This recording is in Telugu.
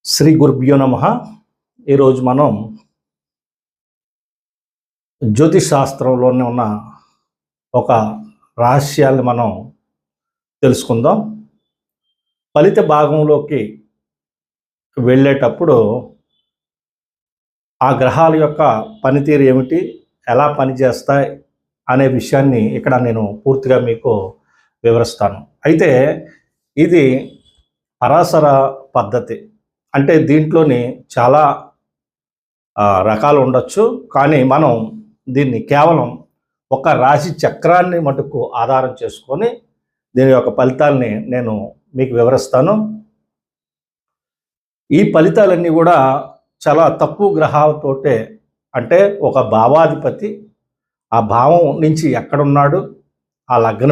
శ్రీ గురుభ్యో నమ. ఈరోజు మనం జ్యోతిష్ శాస్త్రంలోనే ఉన్న ఒక రహస్యాన్ని మనం తెలుసుకుందాం. ఫలిత భాగంలోకి వెళ్ళేటప్పుడు ఆ గ్రహాల యొక్క పనితీరు ఏమిటి, ఎలా పనిచేస్తాయి అనే విషయాన్ని ఇక్కడ నేను పూర్తిగా మీకు వివరిస్తాను. అయితే ఇది పరాశర పద్ధతి. అంటే దీంట్లోని చాలా రకాలు ఉండొచ్చు, కానీ మనం దీన్ని కేవలం ఒక రాశి చక్రాన్ని మటుకు ఆధారం చేసుకొని దీని యొక్క ఫలితాలని నేను మీకు వివరిస్తాను. ఈ ఫలితాలన్నీ కూడా చాలా తక్కువ గ్రహాలతోటే, అంటే ఒక భావాధిపతి ఆ భావం నుంచి ఎక్కడున్నాడు, ఆ లగ్నం